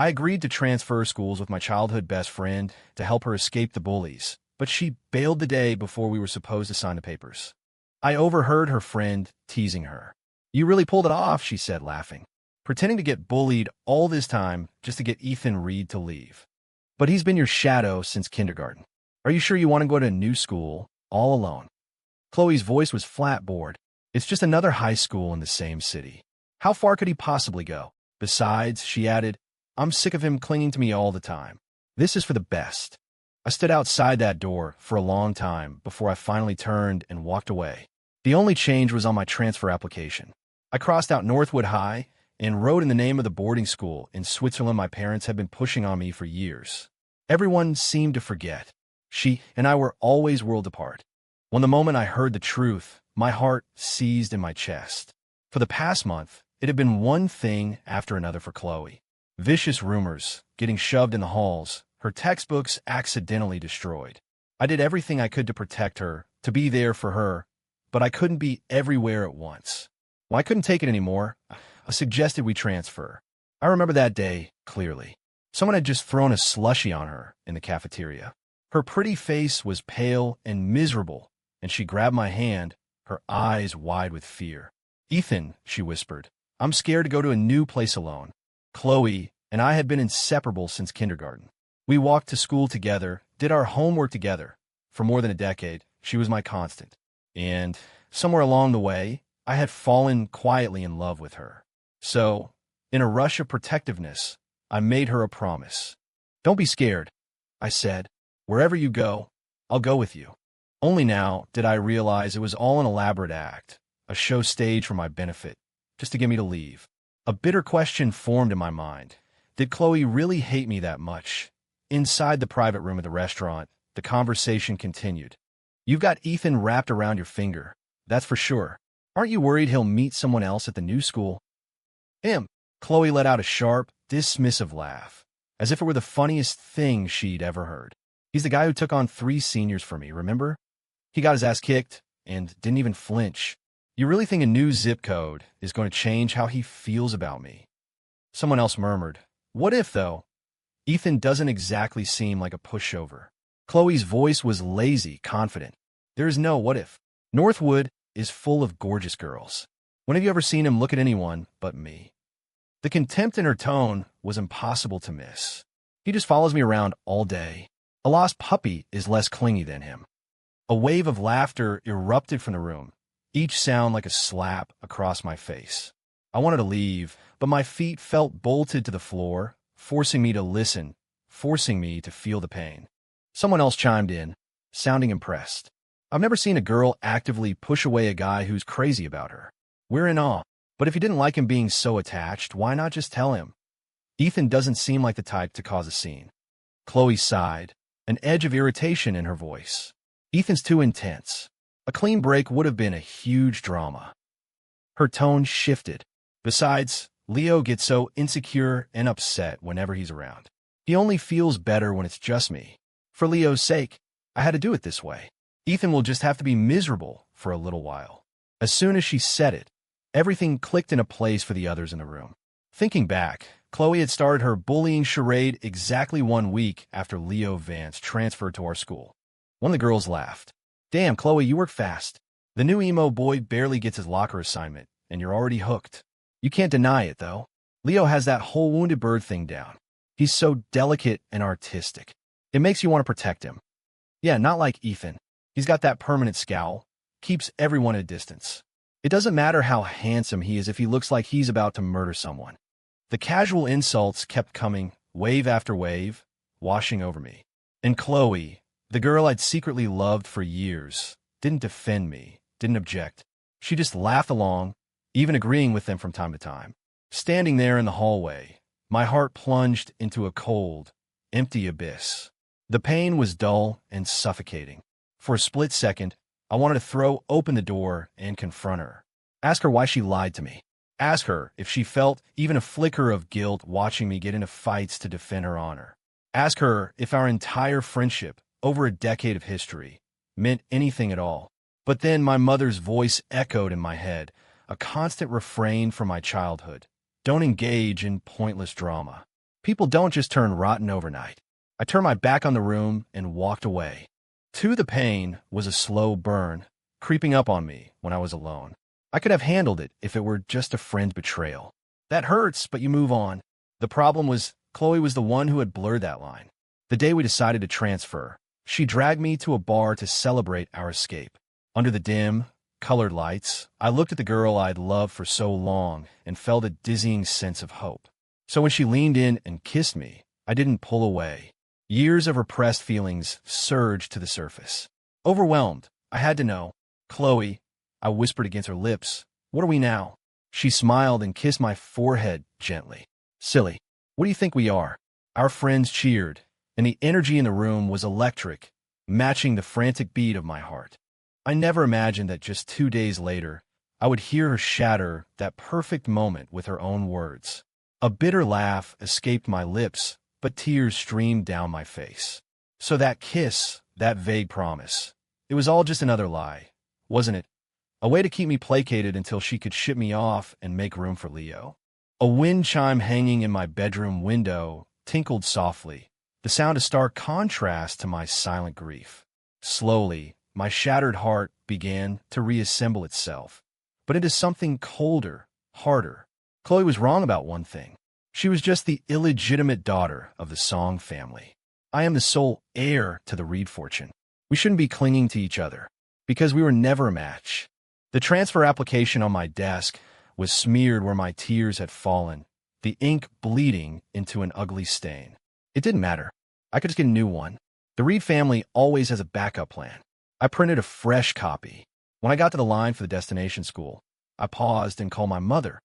I agreed to transfer schools with my childhood best friend to help her escape the bullies, but she bailed the day before we were supposed to sign the papers. I overheard her friend teasing her. "You really pulled it off," she said, laughing. "Pretending to get bullied all this time just to get Ethan Reed to leave. But he's been your shadow since kindergarten. Are you sure you want to go to a new school, all alone?" Chloe's voice was flat bored. "It's just another high school in the same city. How far could he possibly go? Besides," she added, "I'm sick of him clinging to me all the time. This is for the best." I stood outside that door for a long time before I finally turned and walked away. The only change was on my transfer application. I crossed out Northwood High and wrote in the name of the boarding school in Switzerland my parents had been pushing on me for years. Everyone seemed to forget. She and I were always worlds apart. When the moment I heard the truth, my heart seized in my chest. For the past month, it had been one thing after another for Chloe. Vicious rumors, getting shoved in the halls, her textbooks accidentally destroyed. I did everything I could to protect her, to be there for her, but I couldn't be everywhere at once. Well, I couldn't take it anymore. I suggested we transfer. I remember that day clearly. Someone had just thrown a slushie on her in the cafeteria. Her pretty face was pale and miserable, and she grabbed my hand, her eyes wide with fear. "Ethan," she whispered, "I'm scared to go to a new place alone." Chloe and I had been inseparable since kindergarten. We walked to school together, did our homework together. For more than a decade, she was my constant. And somewhere along the way, I had fallen quietly in love with her. So, in a rush of protectiveness, I made her a promise. "Don't be scared," I said. "Wherever you go, I'll go with you." Only now did I realize it was all an elaborate act, a show staged for my benefit, just to get me to leave. A bitter question formed in my mind. Did Chloe really hate me that much? Inside the private room of the restaurant, the conversation continued. "You've got Ethan wrapped around your finger, that's for sure. Aren't you worried he'll meet someone else at the new school?" "Him." Chloe let out a sharp, dismissive laugh, as if it were the funniest thing she'd ever heard. "He's the guy who took on 3 seniors for me, remember? He got his ass kicked and didn't even flinch. You really think a new zip code is going to change how he feels about me?" Someone else murmured, "What if, though? Ethan doesn't exactly seem like a pushover." Chloe's voice was lazy, confident. "There is no what if. Northwood is full of gorgeous girls. When have you ever seen him look at anyone but me?" The contempt in her tone was impossible to miss. "He just follows me around all day. A lost puppy is less clingy than him." A wave of laughter erupted from the room, each sound like a slap across my face. I wanted to leave, but my feet felt bolted to the floor, forcing me to listen, forcing me to feel the pain. Someone else chimed in, sounding impressed. "I've never seen a girl actively push away a guy who's crazy about her. We're in awe. But if you didn't like him being so attached, why not just tell him? Ethan doesn't seem like the type to cause a scene." Chloe sighed, an edge of irritation in her voice. "Ethan's too intense. A clean break would have been a huge drama." Her tone shifted. "Besides, Leo gets so insecure and upset whenever he's around. He only feels better when it's just me. For Leo's sake, I had to do it this way. Ethan will just have to be miserable for a little while." As soon as she said it, everything clicked into place for the others in the room. Thinking back, Chloe had started her bullying charade exactly 1 week after Leo Vance transferred to our school. One of the girls laughed. "Damn, Chloe, you work fast. The new emo boy barely gets his locker assignment, and you're already hooked. You can't deny it, though. Leo has that whole wounded bird thing down. He's so delicate and artistic. It makes you want to protect him. Yeah, not like Ethan. He's got that permanent scowl, keeps everyone at a distance. It doesn't matter how handsome he is if he looks like he's about to murder someone." The casual insults kept coming, wave after wave, washing over me. And Chloe, the girl I'd secretly loved for years, didn't defend me, didn't object. She just laughed along, even agreeing with them from time to time. Standing there in the hallway, my heart plunged into a cold, empty abyss. The pain was dull and suffocating. For a split second, I wanted to throw open the door and confront her. Ask her why she lied to me. Ask her if she felt even a flicker of guilt watching me get into fights to defend her honor. Ask her if our entire friendship, over a decade of history, meant anything at all. But then my mother's voice echoed in my head, a constant refrain from my childhood. Don't engage in pointless drama. People don't just turn rotten overnight. I turned my back on the room and walked away. The pain was a slow burn, creeping up on me when I was alone. I could have handled it if it were just a friend betrayal. That hurts, but you move on. The problem was, Chloe was the one who had blurred that line. The day we decided to transfer, she dragged me to a bar to celebrate our escape. Under the dim, colored lights, I looked at the girl I'd loved for so long and felt a dizzying sense of hope. So when she leaned in and kissed me, I didn't pull away. Years of repressed feelings surged to the surface. Overwhelmed, I had to know. "Chloe," I whispered against her lips, "what are we now?" She smiled and kissed my forehead gently. "Silly. What do you think we are?" Our friends cheered, and the energy in the room was electric, matching the frantic beat of my heart. I never imagined that just 2 days later, I would hear her shatter that perfect moment with her own words. A bitter laugh escaped my lips, but tears streamed down my face. So that kiss, that vague promise, it was all just another lie, wasn't it? A way to keep me placated until she could ship me off and make room for Leo. A wind chime hanging in my bedroom window tinkled softly, the sound a stark contrast to my silent grief. Slowly, my shattered heart began to reassemble itself, but into something colder, harder. Chloe was wrong about one thing. She was just the illegitimate daughter of the Song family. I am the sole heir to the Reed fortune. We shouldn't be clinging to each other, because we were never a match. The transfer application on my desk was smeared where my tears had fallen, the ink bleeding into an ugly stain. It didn't matter. I could just get a new one. The Reed family always has a backup plan. I printed a fresh copy. When I got to the line for the destination school, I paused and called my mother.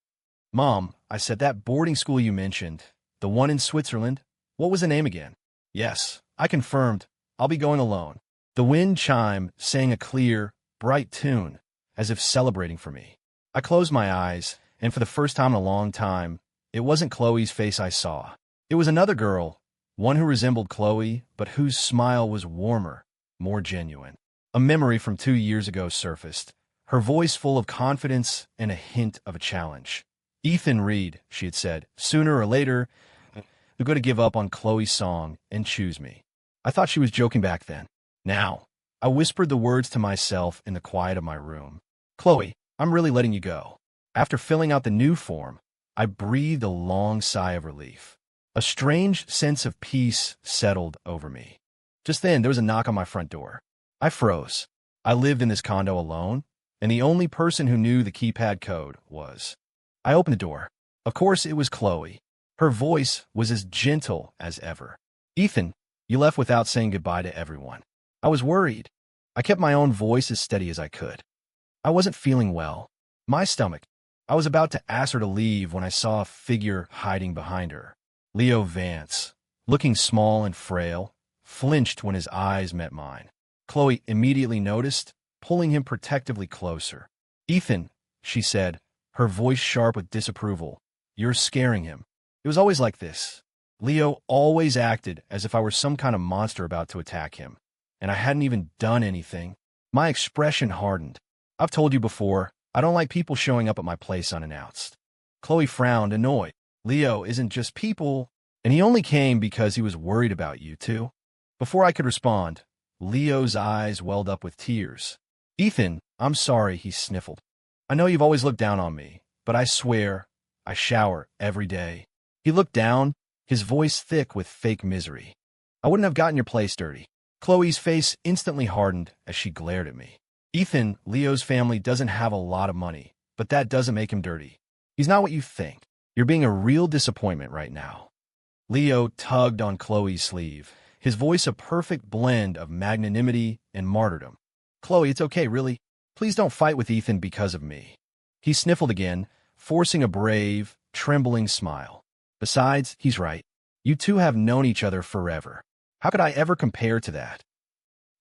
"Mom," I said, "that boarding school you mentioned, the one in Switzerland, what was the name again?" "Yes," I confirmed, "I'll be going alone." The wind chime sang a clear, bright tune, as if celebrating for me. I closed my eyes, and for the first time in a long time, it wasn't Chloe's face I saw. It was another girl, one who resembled Chloe, but whose smile was warmer, more genuine. A memory from 2 years ago surfaced, her voice full of confidence and a hint of a challenge. "Ethan Reed," she had said, "sooner or later, you're going to give up on Chloe's song and choose me." I thought she was joking back then. Now, I whispered the words to myself in the quiet of my room. "Chloe, I'm really letting you go." After filling out the new form, I breathed a long sigh of relief. A strange sense of peace settled over me. Just then, there was a knock on my front door. I froze. I lived in this condo alone, and the only person who knew the keypad code was. I opened the door. Of course, it was Chloe. Her voice was as gentle as ever. "Ethan, you left without saying goodbye to everyone." I was worried. I kept my own voice as steady as I could. I wasn't feeling well. My stomach. I was about to ask her to leave when I saw a figure hiding behind her. Leo Vance, looking small and frail, flinched when his eyes met mine. Chloe immediately noticed, pulling him protectively closer. "Ethan," she said, her voice sharp with disapproval, "you're scaring him." It was always like this. Leo always acted as if I were some kind of monster about to attack him, and I hadn't even done anything. My expression hardened. "I've told you before, I don't like people showing up at my place unannounced." Chloe frowned, annoyed. "Leo isn't just people, and he only came because he was worried about you too." Before I could respond, Leo's eyes welled up with tears. "Ethan, I'm sorry," he sniffled. "I know you've always looked down on me, but I swear, I shower every day." He looked down, his voice thick with fake misery. "I wouldn't have gotten your place dirty." Chloe's face instantly hardened as she glared at me. "Ethan, Leo's family doesn't have a lot of money, but that doesn't make him dirty. He's not what you think. You're being a real disappointment right now." Leo tugged on Chloe's sleeve, his voice a perfect blend of magnanimity and martyrdom. "Chloe, it's okay, really. Please don't fight with Ethan because of me." He sniffled again, forcing a brave, trembling smile. "Besides, he's right. You two have known each other forever. How could I ever compare to that?"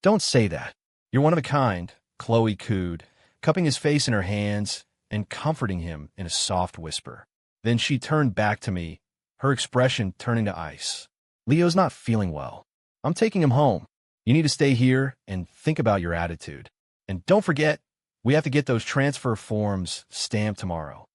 "Don't say that. You're one of a kind," Chloe cooed, cupping his face in her hands and comforting him in a soft whisper. Then she turned back to me, her expression turning to ice. "Leo's not feeling well. I'm taking him home. You need to stay here and think about your attitude. And don't forget, we have to get those transfer forms stamped tomorrow."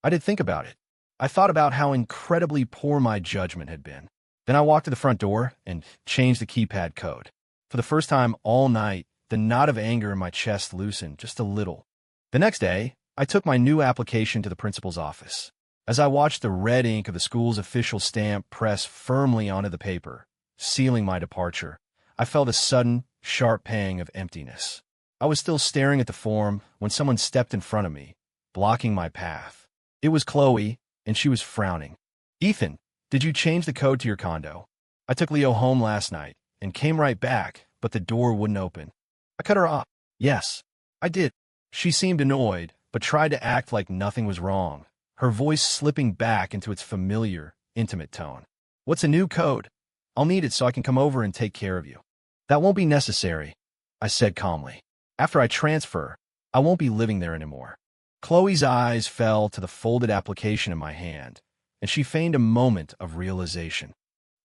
I did think about it. I thought about how incredibly poor my judgment had been. Then I walked to the front door and changed the keypad code. For the first time all night, the knot of anger in my chest loosened just a little. The next day, I took my new application to the principal's office. As I watched the red ink of the school's official stamp press firmly onto the paper, sealing my departure, I felt a sudden, sharp pang of emptiness. I was still staring at the form when someone stepped in front of me, blocking my path. It was Chloe, and she was frowning. "Ethan, did you change the code to your condo? I took Leo home last night and came right back, but the door wouldn't open." I cut her off. "Yes, I did." She seemed annoyed, but tried to act like nothing was wrong, her voice slipping back into its familiar, intimate tone. "What's a new code? I'll need it so I can come over and take care of you." "That won't be necessary," I said calmly. "After I transfer, I won't be living there anymore." Chloe's eyes fell to the folded application in my hand, and she feigned a moment of realization.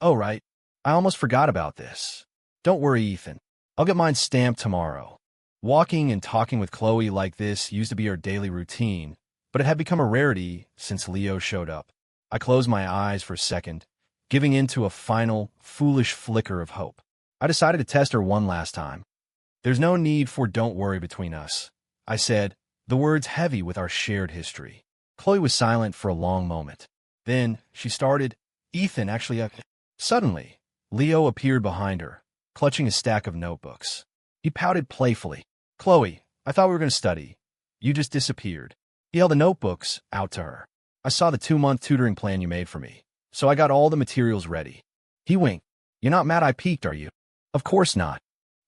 "Oh, right. I almost forgot about this. Don't worry, Ethan. I'll get mine stamped tomorrow." Walking and talking with Chloe like this used to be our daily routine, but it had become a rarity since Leo showed up. I closed my eyes for a second, giving in to a final, foolish flicker of hope. I decided to test her one last time. "There's no need for don't worry between us," I said, the words heavy with our shared history. Chloe was silent for a long moment. Then she started, "Ethan, actually, Suddenly, Leo appeared behind her, clutching a stack of notebooks. He pouted playfully. "Chloe, I thought we were going to study. You just disappeared." He held the notebooks out to her. "I saw the 2-month tutoring plan you made for me, so I got all the materials ready." He winked. "You're not mad I peeked, are you?" "Of course not."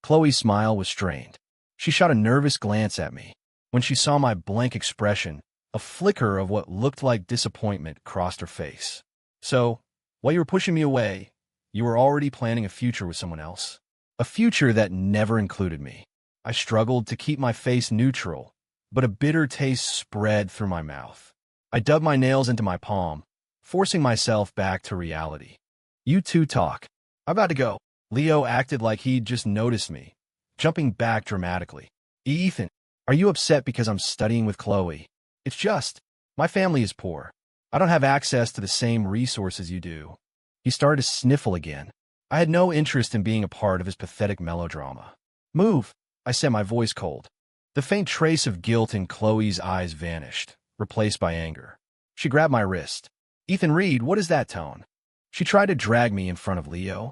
Chloe's smile was strained. She shot a nervous glance at me. When she saw my blank expression, a flicker of what looked like disappointment crossed her face. "So, while you were pushing me away, you were already planning a future with someone else?" "A future that never included me." I struggled to keep my face neutral, but a bitter taste spread through my mouth. I dug my nails into my palm, forcing myself back to reality. "You two talk. I'm about to go." Leo acted like he'd just noticed me, jumping back dramatically. "Ethan, are you upset because I'm studying with Chloe?" "It's just, my family is poor. I don't have access to the same resources you do." He started to sniffle again. I had no interest in being a part of his pathetic melodrama. "Move," I said, my voice cold. The faint trace of guilt in Chloe's eyes vanished, replaced by anger. She grabbed my wrist. "Ethan Reed, what is that tone?" She tried to drag me in front of Leo.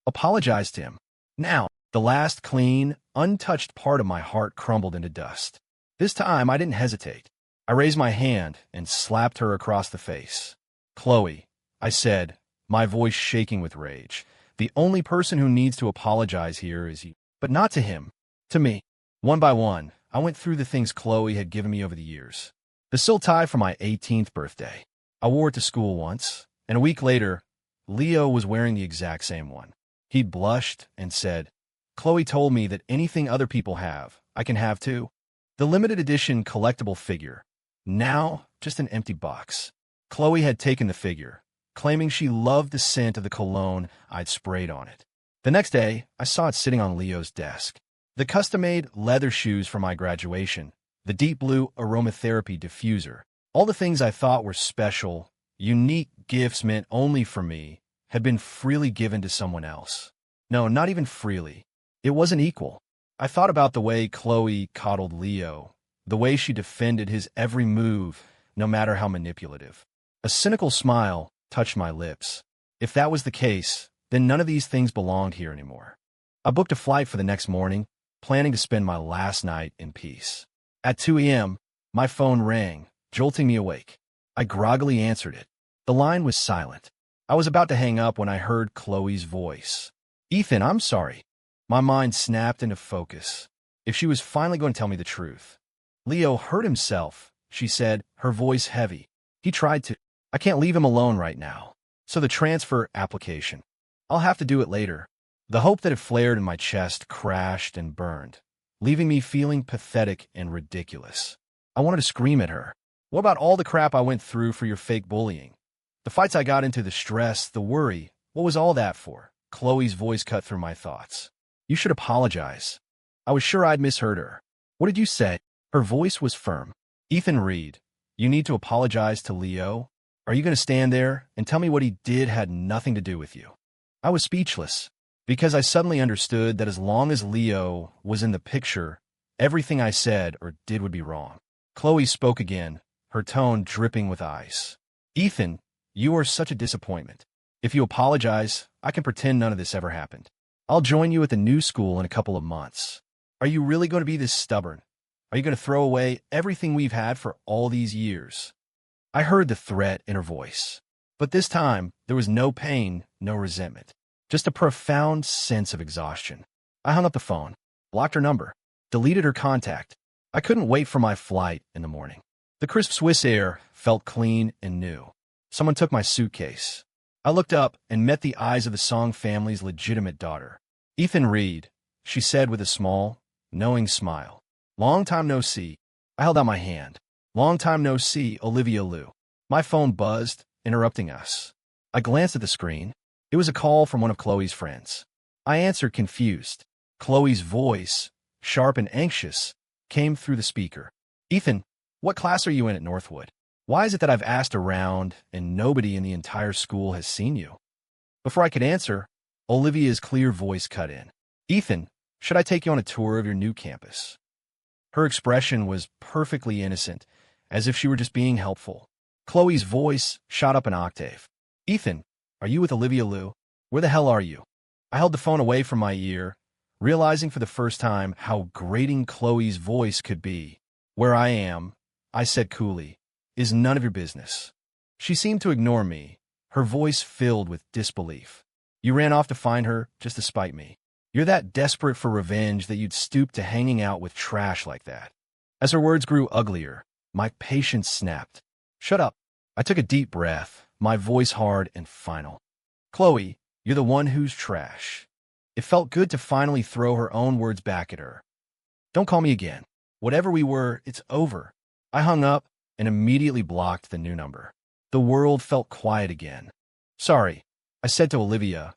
Apologize to him. Now, the last clean, untouched part of my heart crumbled into dust. This time, I didn't hesitate. I raised my hand and slapped her across the face. "Chloe," I said, my voice shaking with rage, "the only person who needs to apologize here is you." But not to him. To me. One by one, I went through the things Chloe had given me over the years. The silk tie for my 18th birthday. I wore it to school once, and a week later, Leo was wearing the exact same one. He blushed and said, "Chloe told me that anything other people have, I can have too." The limited edition collectible figure. Now, just an empty box. Chloe had taken the figure, claiming she loved the scent of the cologne I'd sprayed on it. The next day, I saw it sitting on Leo's desk. The custom-made leather shoes for my graduation, the deep blue aromatherapy diffuser, all the things I thought were special, unique gifts meant only for me, had been freely given to someone else. No, not even freely. It wasn't equal. I thought about the way Chloe coddled Leo, the way she defended his every move, no matter how manipulative. A cynical smile touched my lips. If that was the case, then none of these things belonged here anymore. I booked a flight for the next morning, planning to spend my last night in peace. At 2 a.m., my phone rang, jolting me awake. I groggily answered it. The line was silent. I was about to hang up when I heard Chloe's voice. "Ethan, I'm sorry." My mind snapped into focus. If she was finally going to tell me the truth. "Leo hurt himself," she said, her voice heavy. "He tried to. I can't leave him alone right now. So the transfer application. I'll have to do it later." The hope that had flared in my chest crashed and burned, leaving me feeling pathetic and ridiculous. I wanted to scream at her. "What about all the crap I went through for your fake bullying? The fights I got into, the stress, the worry, what was all that for?" Chloe's voice cut through my thoughts. "You should apologize." I was sure I'd misheard her. "What did you say?" Her voice was firm. "Ethan Reed, you need to apologize to Leo. Are you going to stand there and tell me what he did had nothing to do with you? I was speechless, because I suddenly understood that as long as Leo was in the picture, everything I said or did would be wrong. Chloe spoke again, her tone dripping with ice. Ethan, you are such a disappointment. If you apologize, I can pretend none of this ever happened. I'll join you at the new school in a couple of months. Are you really going to be this stubborn? Are you going to throw away everything we've had for all these years? I heard the threat in her voice, but this time there was no pain, no resentment, just a profound sense of exhaustion. I hung up the phone, blocked her number, deleted her contact. I couldn't wait for my flight in the morning. The crisp Swiss air felt clean and new. Someone took my suitcase. I looked up and met the eyes of the Song family's legitimate daughter. Ethan Reed, she said with a small, knowing smile. Long time no see. I held out my hand. Long time no see, Olivia Liu. My phone buzzed, interrupting us. I glanced at the screen. It was a call from one of Chloe's friends. I answered confused. Chloe's voice, sharp and anxious, came through the speaker. Ethan, what class are you in at Northwood? Why is it that I've asked around and nobody in the entire school has seen you? Before I could answer, Olivia's clear voice cut in. Ethan, should I take you on a tour of your new campus? Her expression was perfectly innocent, as if she were just being helpful. Chloe's voice shot up an octave. Ethan, are you with Olivia Liu? Where the hell are you? I held the phone away from my ear, realizing for the first time how grating Chloe's voice could be. Where I am, I said coolly, is none of your business. She seemed to ignore me, her voice filled with disbelief. You ran off to find her just to spite me. You're that desperate for revenge that you'd stoop to hanging out with trash like that. As her words grew uglier, my patience snapped. Shut up. I took a deep breath, my voice hard and final. Chloe, you're the one who's trash. It felt good to finally throw her own words back at her. Don't call me again. Whatever we were, it's over. I hung up and immediately blocked the new number. The world felt quiet again. Sorry, I said to Olivia,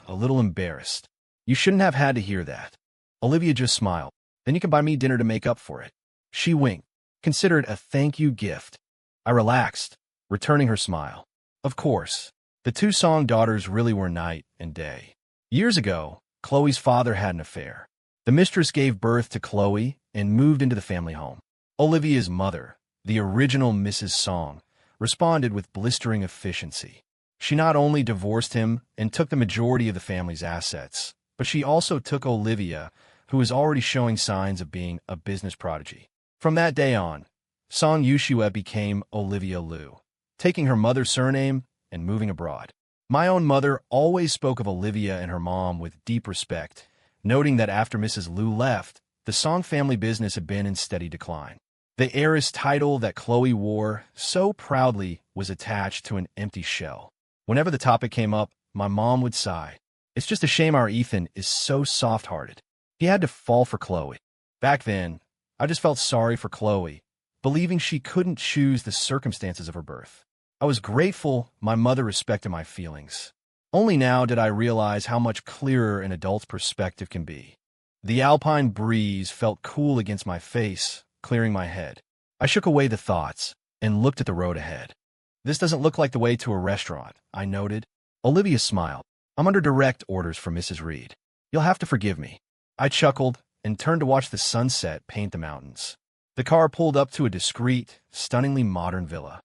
a little embarrassed. You shouldn't have had to hear that. Olivia just smiled. Then you can buy me dinner to make up for it. She winked. Consider it a thank you gift. I relaxed, returning her smile. Of course, the two Song daughters really were night and day. Years ago, Chloe's father had an affair. The mistress gave birth to Chloe and moved into the family home. Olivia's mother, the original Mrs. Song, responded with blistering efficiency. She not only divorced him and took the majority of the family's assets, but she also took Olivia, who was already showing signs of being a business prodigy. From that day on, Song Yushua became Olivia Liu, taking her mother's surname and moving abroad. My own mother always spoke of Olivia and her mom with deep respect, noting that after Mrs. Liu left, the Song family business had been in steady decline. The heiress title that Chloe wore so proudly was attached to an empty shell. Whenever the topic came up, my mom would sigh. It's just a shame our Ethan is so soft-hearted. He had to fall for Chloe. Back then, I just felt sorry for Chloe, believing she couldn't choose the circumstances of her birth. I was grateful my mother respected my feelings. Only now did I realize how much clearer an adult's perspective can be. The alpine breeze felt cool against my face, clearing my head. I shook away the thoughts and looked at the road ahead. This doesn't look like the way to a restaurant, I noted. Olivia smiled. I'm under direct orders from Mrs. Reed. You'll have to forgive me. I chuckled and turned to watch the sunset paint the mountains. The car pulled up to a discreet, stunningly modern villa.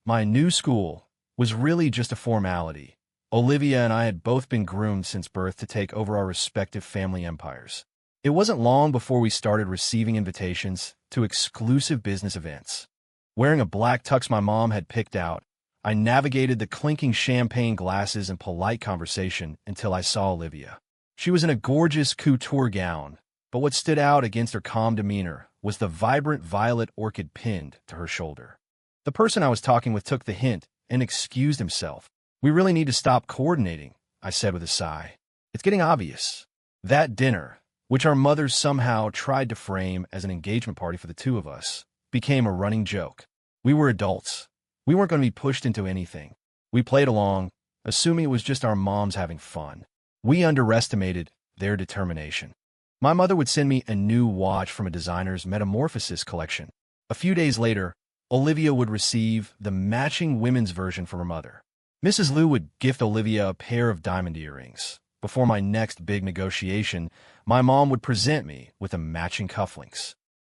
My new school was really just a formality. Olivia and I had both been groomed since birth to take over our respective family empires. It wasn't long before we started receiving invitations to exclusive business events. Wearing a black tux my mom had picked out, I navigated the clinking champagne glasses and polite conversation until I saw Olivia. She was in a gorgeous couture gown, but what stood out against her calm demeanor was the vibrant violet orchid pinned to her shoulder. The person I was talking with took the hint and excused himself. We really need to stop coordinating, I said with a sigh. It's getting obvious. That dinner, which our mothers somehow tried to frame as an engagement party for the two of us, became a running joke. We were adults. We weren't going to be pushed into anything. We played along, assuming it was just our moms having fun. We underestimated their determination. My mother would send me a new watch from a designer's Metamorphosis collection. A few days later, Olivia would receive the matching women's version from her mother. Mrs. Liu would gift Olivia a pair of diamond earrings. Before my next big negotiation, my mom would present me with a matching cufflinks.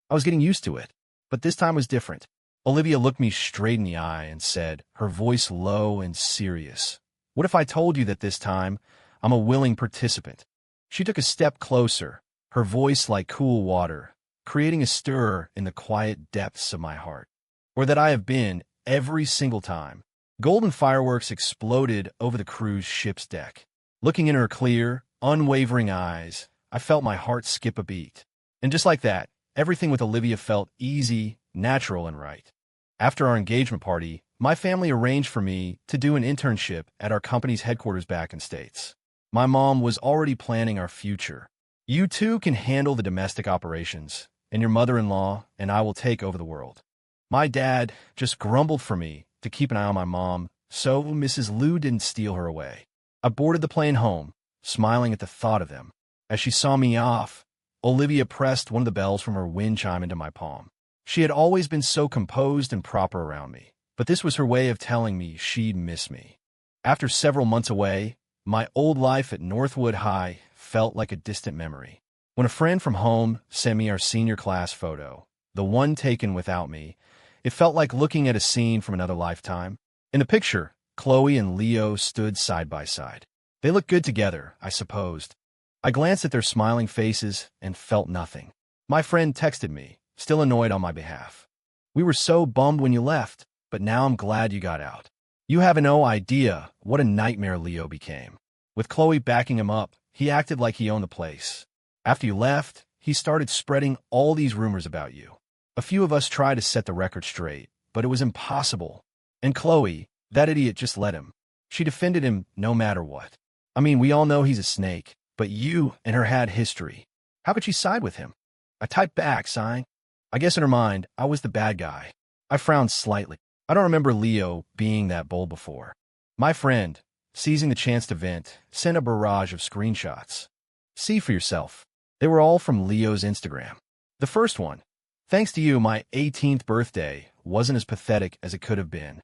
I was getting used to it, but this time was different. Olivia looked me straight in the eye and said, her voice low and serious, "What if I told you that this time I'm a willing participant?" She took a step closer, her voice like cool water, creating a stir in the quiet depths of my heart. Or that I have been every single time. Golden fireworks exploded over the cruise ship's deck. Looking in her clear, unwavering eyes, I felt my heart skip a beat. And just like that, everything with Olivia felt easy, natural, and right. After our engagement party, my family arranged for me to do an internship at our company's headquarters back in States. My mom was already planning our future. "You two can handle the domestic operations, and your mother-in-law and I will take over the world." My dad just grumbled for me to keep an eye on my mom, so Mrs. Liu didn't steal her away. I boarded the plane home, smiling at the thought of them. As she saw me off, Olivia pressed one of the bells from her wind chime into my palm. She had always been so composed and proper around me, but this was her way of telling me she'd miss me. After several months away, my old life at Northwood High felt like a distant memory. When a friend from home sent me our senior class photo, the one taken without me, it felt like looking at a scene from another lifetime. In the picture, Chloe and Leo stood side by side. They looked good together, I supposed. I glanced at their smiling faces and felt nothing. My friend texted me, still annoyed on my behalf. "We were so bummed when you left, but now I'm glad you got out. You have no idea what a nightmare Leo became. With Chloe backing him up, he acted like he owned the place. After you left, he started spreading all these rumors about you. A few of us tried to set the record straight, but it was impossible. And Chloe, that idiot, just let him. She defended him no matter what. I mean, we all know he's a snake, but you and her had history. How could she side with him?" I typed back, sighing. I guess in her mind, I was the bad guy. I frowned slightly. I don't remember Leo being that bold before. My friend, seizing the chance to vent, sent a barrage of screenshots. "See for yourself." They were all from Leo's Instagram. The first one: "Thanks to you, my 18th birthday wasn't as pathetic as it could have been."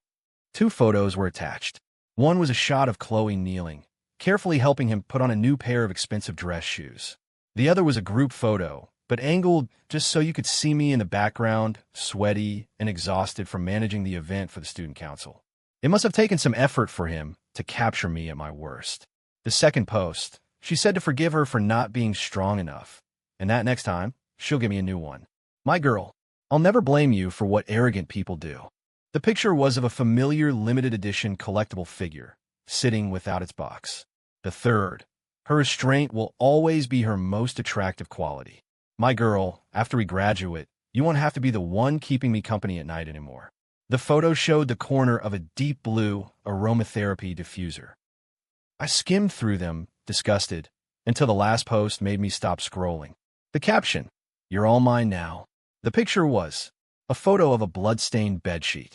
2 photos were attached. One was a shot of Chloe kneeling, carefully helping him put on a new pair of expensive dress shoes. The other was a group photo, but angled just so you could see me in the background, sweaty and exhausted from managing the event for the student council. It must have taken some effort for him to capture me at my worst. The second post, she said to forgive her for not being strong enough, and that next time, she'll give me a new one. "My girl, I'll never blame you for what arrogant people do." The picture was of a familiar limited edition collectible figure, sitting without its box. The third: "Her restraint will always be her most attractive quality. My girl, after we graduate, you won't have to be the one keeping me company at night anymore." The photo showed the corner of a deep blue aromatherapy diffuser. I skimmed through them, disgusted, until the last post made me stop scrolling. The caption: "You're all mine now." The picture was a photo of a blood-stained bedsheet.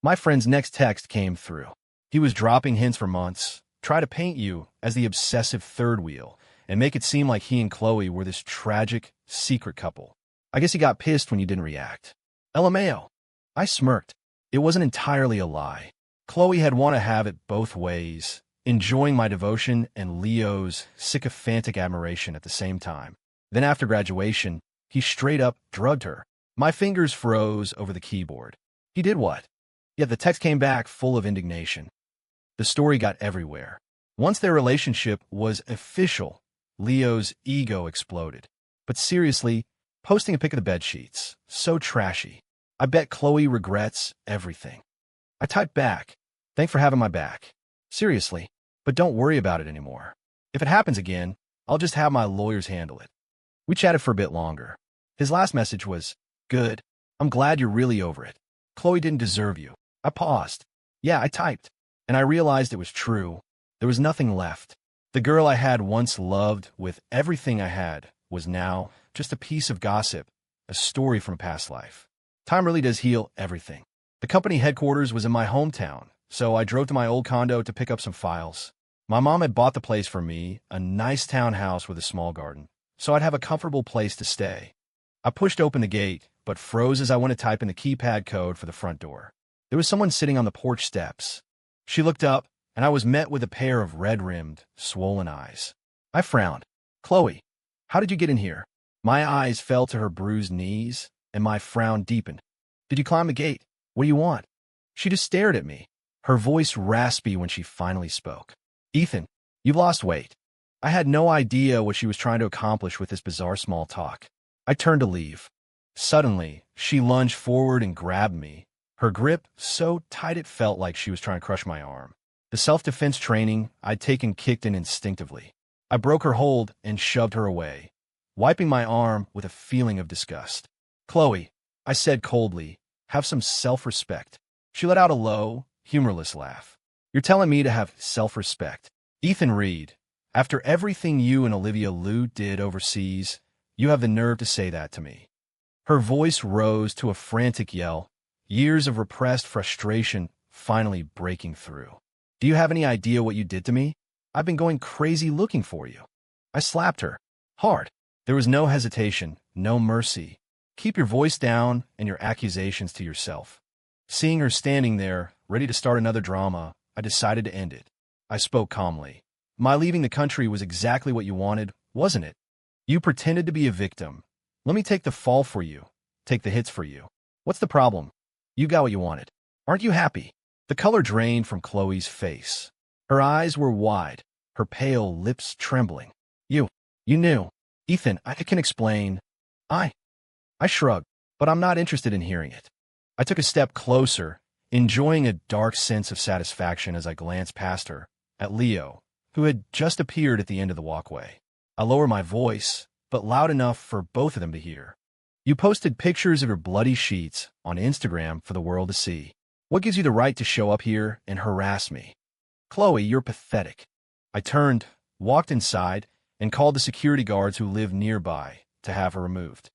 My friend's next text came through. He was dropping hints for months, try to paint you as the obsessive third wheel, and make it seem like he and Chloe were this tragic, secret couple. I guess he got pissed when you didn't react. LMAO. I smirked. It wasn't entirely a lie. Chloe had wanted to have it both ways, enjoying my devotion and Leo's sycophantic admiration at the same time. Then after graduation, he straight up drugged her. My fingers froze over the keyboard. He did what? Yet the text came back full of indignation. The story got everywhere. Once their relationship was official, Leo's ego exploded. But seriously, posting a pic of the bedsheets, so trashy. I bet Chloe regrets everything. I typed back, "Thanks for having my back. Seriously, but don't worry about it anymore. If it happens again, I'll just have my lawyers handle it." We chatted for a bit longer. His last message was, "Good. I'm glad you're really over it. Chloe didn't deserve you." I paused. Yeah, I typed. And I realized it was true. There was nothing left. The girl I had once loved with everything I had was now just a piece of gossip, a story from a past life. Time really does heal everything. The company headquarters was in my hometown, so I drove to my old condo to pick up some files. My mom had bought the place for me, a nice townhouse with a small garden, so I'd have a comfortable place to stay. I pushed open the gate, but froze as I went to type in the keypad code for the front door. There was someone sitting on the porch steps. She looked up, and I was met with a pair of red-rimmed, swollen eyes. I frowned. "Chloe, how did you get in here?" My eyes fell to her bruised knees, and my frown deepened. "Did you climb the gate? What do you want?" She just stared at me, her voice raspy when she finally spoke. "Ethan, you've lost weight." I had no idea what she was trying to accomplish with this bizarre small talk. I turned to leave. Suddenly, she lunged forward and grabbed me, her grip so tight it felt like she was trying to crush my arm. The self-defense training I'd taken kicked in instinctively. I broke her hold and shoved her away, wiping my arm with a feeling of disgust. "Chloe," I said coldly, "have some self-respect." She let out a low, humorless laugh. "You're telling me to have self-respect? Ethan Reed, after everything you and Olivia Liu did overseas, you have the nerve to say that to me." Her voice rose to a frantic yell, years of repressed frustration finally breaking through. "Do you have any idea what you did to me? I've been going crazy looking for you." I slapped her. Hard. There was no hesitation, no mercy. "Keep your voice down and your accusations to yourself." Seeing her standing there, ready to start another drama, I decided to end it. I spoke calmly. "My leaving the country was exactly what you wanted, wasn't it? You pretended to be a victim. Let me take the fall for you, take the hits for you. What's the problem? You got what you wanted. Aren't you happy?" The color drained from Chloe's face. Her eyes were wide, her pale lips trembling. You knew." "Ethan, I can explain." I shrugged, "but I'm not interested in hearing it." I took a step closer, enjoying a dark sense of satisfaction as I glanced past her, at Leo, who had just appeared at the end of the walkway. I lowered my voice, but loud enough for both of them to hear. "You posted pictures of your bloody sheets on Instagram for the world to see. What gives you the right to show up here and harass me? Chloe, you're pathetic." I turned, walked inside, and called the security guards who lived nearby to have her removed.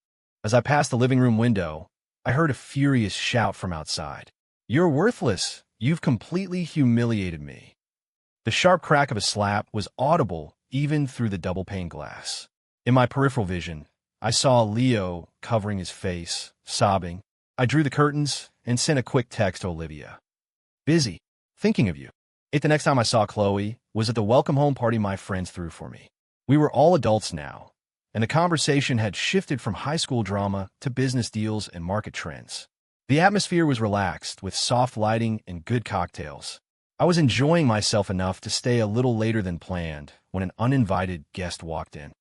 As I passed the living room window, I heard a furious shout from outside. "You're worthless. You've completely humiliated me." The sharp crack of a slap was audible even through the double-pane glass. In my peripheral vision, I saw Leo covering his face, sobbing. I drew the curtains and sent a quick text to Olivia. "Busy. Thinking of you." The next time I saw Chloe was at the welcome home party my friends threw for me. We were all adults now, and the conversation had shifted from high school drama to business deals and market trends. The atmosphere was relaxed, with soft lighting and good cocktails. I was enjoying myself enough to stay a little later than planned when an uninvited guest walked in.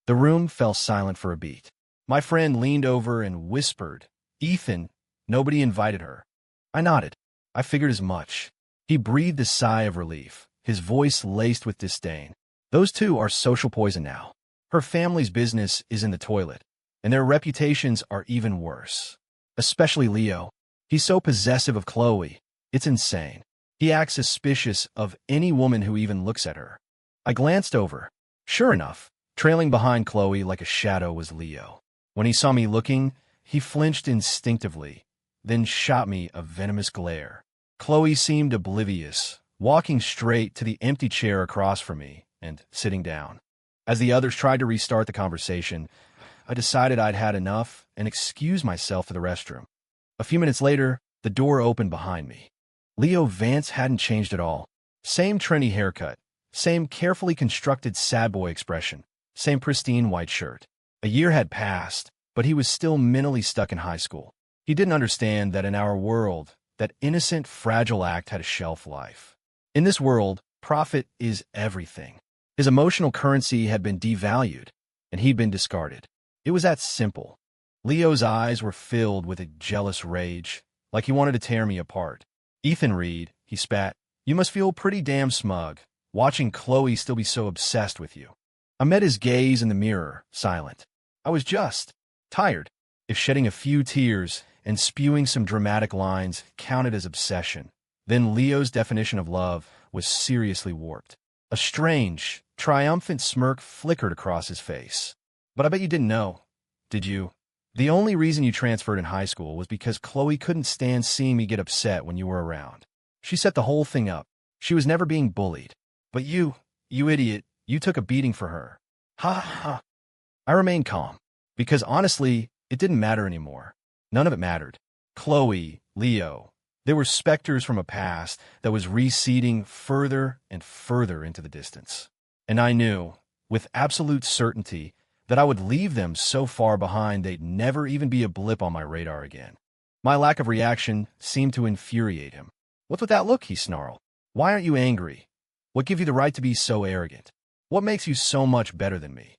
The room fell silent for a beat. My friend leaned over and whispered, "Ethan, nobody invited her." I nodded. I figured as much. He breathed a sigh of relief, his voice laced with disdain. "Those two are social poison now. Her family's business is in the toilet, and their reputations are even worse. Especially Leo. He's so possessive of Chloe. It's insane. He acts suspicious of any woman who even looks at her." I glanced over. Sure enough, trailing behind Chloe like a shadow was Leo. When he saw me looking, he flinched instinctively, then shot me a venomous glare. Chloe seemed oblivious, walking straight to the empty chair across from me and sitting down. As the others tried to restart the conversation, I decided I'd had enough and excused myself to the restroom. A few minutes later, the door opened behind me. Leo Vance hadn't changed at all. Same trendy haircut, same carefully constructed sad boy expression, same pristine white shirt. A year had passed, but he was still mentally stuck in high school. He didn't understand that in our world, that innocent, fragile act had a shelf life. In this world, profit is everything. His emotional currency had been devalued, and he'd been discarded. It was that simple. Leo's eyes were filled with a jealous rage, like he wanted to tear me apart. "Ethan Reed," he spat, "you must feel pretty damn smug, watching Chloe still be so obsessed with you." I met his gaze in the mirror, silent. I was just tired. If shedding a few tears and spewing some dramatic lines counted as obsession, then Leo's definition of love was seriously warped. A strange, triumphant smirk flickered across his face. "But I bet you didn't know, did you? The only reason you transferred in high school was because Chloe couldn't stand seeing me get upset when you were around. She set the whole thing up. She was never being bullied. But you idiot, you took a beating for her." Ha ha. I remained calm, because honestly, it didn't matter anymore. None of it mattered. Chloe, Leo, they were specters from a past that was receding further and further into the distance. And I knew, with absolute certainty, that I would leave them so far behind they'd never even be a blip on my radar again. My lack of reaction seemed to infuriate him. "What's with that look?" he snarled. "Why aren't you angry? What gives you the right to be so arrogant? What makes you so much better than me?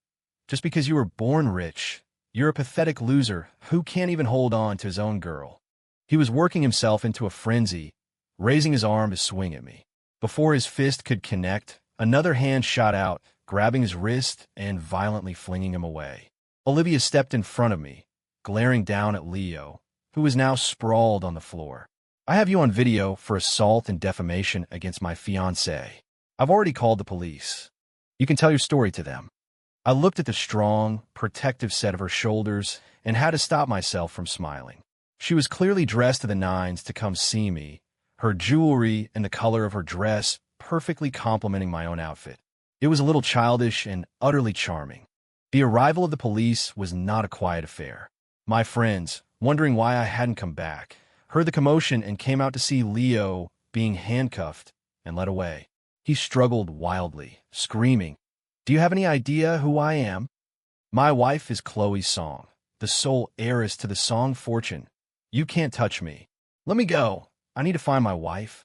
Just because you were born rich, you're a pathetic loser who can't even hold on to his own girl." He was working himself into a frenzy, raising his arm to swing at me. Before his fist could connect, another hand shot out, grabbing his wrist and violently flinging him away. Olivia stepped in front of me, glaring down at Leo, who was now sprawled on the floor. "I have you on video for assault and defamation against my fiancée. I've already called the police. You can tell your story to them." I looked at the strong, protective set of her shoulders and had to stop myself from smiling. She was clearly dressed to the nines to come see me, her jewelry and the color of her dress perfectly complementing my own outfit. It was a little childish and utterly charming. The arrival of the police was not a quiet affair. My friends, wondering why I hadn't come back, heard the commotion and came out to see Leo being handcuffed and led away. He struggled wildly, screaming, "Do you have any idea who I am? My wife is Chloe Song, the sole heiress to the Song fortune. You can't touch me. Let me go. I need to find my wife."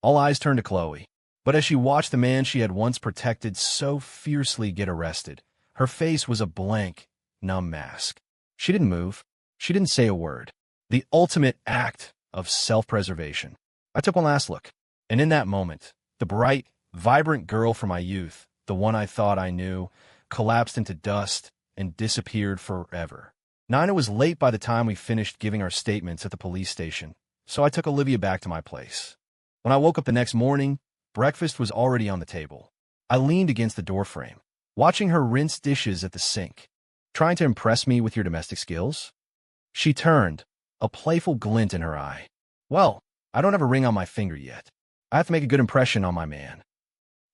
All eyes turned to Chloe, but as she watched the man she had once protected so fiercely get arrested, her face was a blank, numb mask. She didn't move. She didn't say a word. The ultimate act of self-preservation. I took one last look, and in that moment, the bright, vibrant girl from my youth, the one I thought I knew, collapsed into dust and disappeared forever. Nina was late by the time we finished giving our statements at the police station, so I took Olivia back to my place. When I woke up the next morning, breakfast was already on the table. I leaned against the doorframe, watching her rinse dishes at the sink. "Trying to impress me with your domestic skills?" She turned, a playful glint in her eye. "Well, I don't have a ring on my finger yet. I have to make a good impression on my man.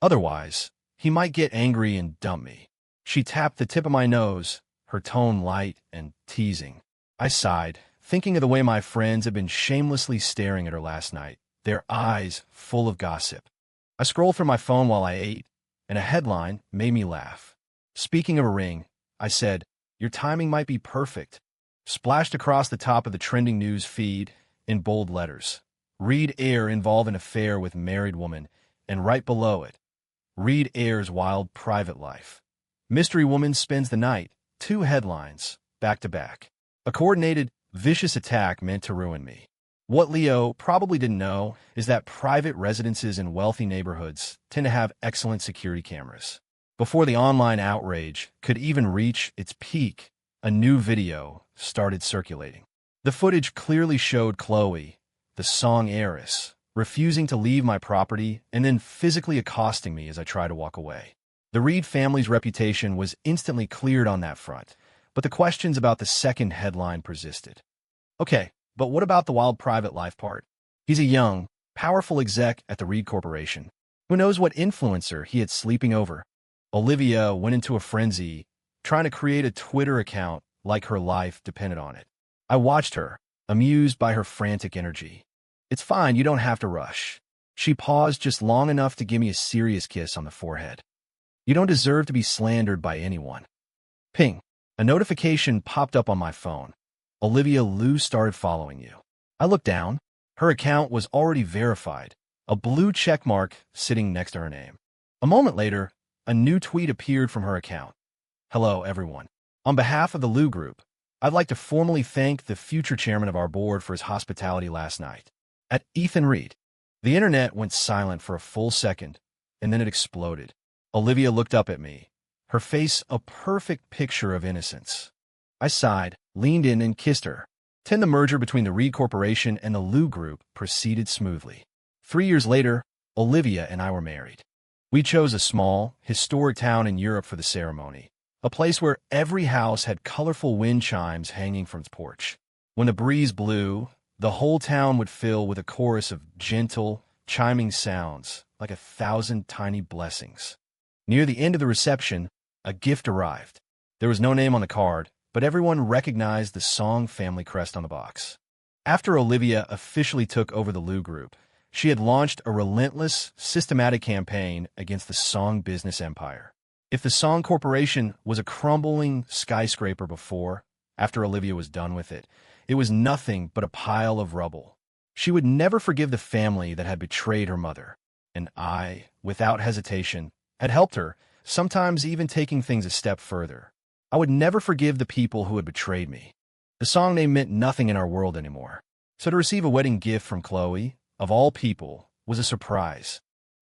Otherwise, he might get angry and dump me." She tapped the tip of my nose, her tone light and teasing. I sighed, thinking of the way my friends had been shamelessly staring at her last night, their eyes full of gossip. I scrolled through my phone while I ate, and a headline made me laugh. "Speaking of a ring," I said, "your timing might be perfect." Splashed across the top of the trending news feed in bold letters. "Reed heir involved in affair with married woman," and right below it, "Reed heir's wild private life. Mystery woman spends the night." Two headlines, back to back. A coordinated, vicious attack meant to ruin me. What Leo probably didn't know is that private residences in wealthy neighborhoods tend to have excellent security cameras. Before the online outrage could even reach its peak, a new video started circulating. The footage clearly showed Chloe, the Song heiress, refusing to leave my property and then physically accosting me as I tried to walk away. The Reed family's reputation was instantly cleared on that front, but the questions about the second headline persisted. Okay, but what about the wild private life part? He's a young, powerful exec at the Reed Corporation. Who knows what influencer he had sleeping over? Olivia went into a frenzy, trying to create a Twitter account like her life depended on it. I watched her, amused by her frantic energy. "It's fine, you don't have to rush." She paused just long enough to give me a serious kiss on the forehead. "You don't deserve to be slandered by anyone." Ping. A notification popped up on my phone. "Olivia Liu started following you." I looked down. Her account was already verified, a blue checkmark sitting next to her name. A moment later, a new tweet appeared from her account. "Hello, everyone. On behalf of the Liu Group, I'd like to formally thank the future chairman of our board for his hospitality last night. At Ethan Reed." The internet went silent for a full second, and then it exploded. Olivia looked up at me, her face a perfect picture of innocence. I sighed, leaned in, and kissed her. Then the merger between the Reed Corporation and the Liu Group proceeded smoothly. 3 years later, Olivia and I were married. We chose a small, historic town in Europe for the ceremony, a place where every house had colorful wind chimes hanging from its porch. When the breeze blew, the whole town would fill with a chorus of gentle, chiming sounds, like 1,000 tiny blessings. Near the end of the reception, a gift arrived. There was no name on the card, but everyone recognized the Song family crest on the box. After Olivia officially took over the Lou Group, she had launched a relentless, systematic campaign against the Song business empire. If the Song Corporation was a crumbling skyscraper before, after Olivia was done with it, it was nothing but a pile of rubble. She would never forgive the family that had betrayed her mother, and I, without hesitation, had helped her, sometimes even taking things a step further. I would never forgive the people who had betrayed me. The Song name meant nothing in our world anymore. So to receive a wedding gift from Chloe, of all people, was a surprise.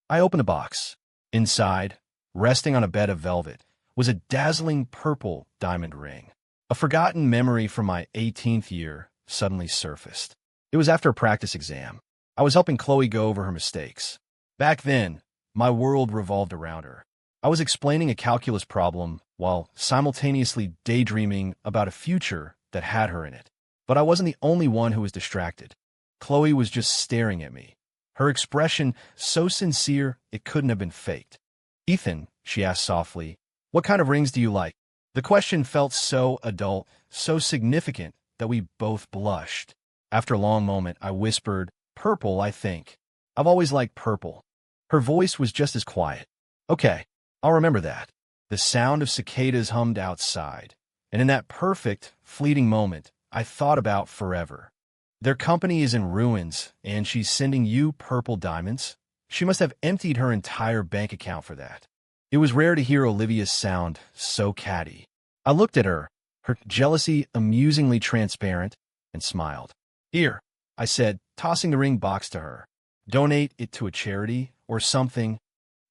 I opened the box. Inside, resting on a bed of velvet, was a dazzling purple diamond ring. A forgotten memory from my 18th year suddenly surfaced. It was after a practice exam. I was helping Chloe go over her mistakes. Back then, my world revolved around her. I was explaining a calculus problem while simultaneously daydreaming about a future that had her in it. But I wasn't the only one who was distracted. Chloe was just staring at me, her expression so sincere it couldn't have been faked. "Ethan," she asked softly, "what kind of rings do you like?" The question felt so adult, so significant, that we both blushed. After a long moment, I whispered, "Purple, I think. I've always liked purple." Her voice was just as quiet. "Okay, I'll remember that." The sound of cicadas hummed outside, and in that perfect, fleeting moment, I thought about forever. Their company is in ruins, and she's sending you purple diamonds? She must have emptied her entire bank account for that. It was rare to hear Olivia's sound so catty. I looked at her, her jealousy amusingly transparent, and smiled. "Here," I said, tossing the ring box to her. "Donate it to a charity or something."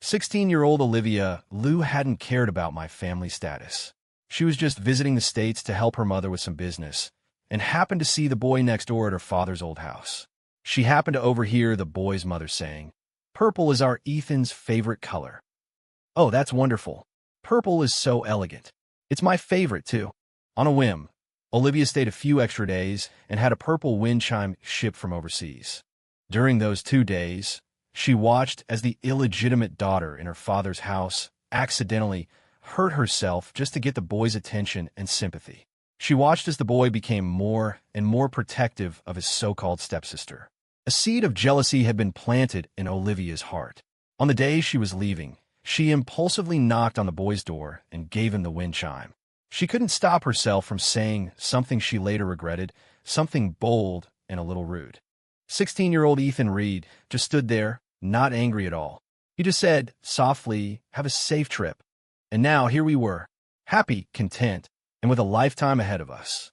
16-year-old Olivia Lou hadn't cared about my family status. She was just visiting the States to help her mother with some business, and happened to see the boy next door at her father's old house. She happened to overhear the boy's mother saying, "Purple is our Ethan's favorite color." "Oh, that's wonderful. Purple is so elegant. It's my favorite, too." On a whim, Olivia stayed a few extra days and had a purple wind chime shipped from overseas. During those 2 days, she watched as the illegitimate daughter in her father's house accidentally hurt herself just to get the boy's attention and sympathy. She watched as the boy became more and more protective of his so-called stepsister. A seed of jealousy had been planted in Olivia's heart. On the day she was leaving, she impulsively knocked on the boy's door and gave him the wind chime. She couldn't stop herself from saying something she later regretted, something bold and a little rude. 16-year-old Ethan Reed just stood there, not angry at all. He just said, softly, "Have a safe trip." And now here we were, happy, content, and with a lifetime ahead of us.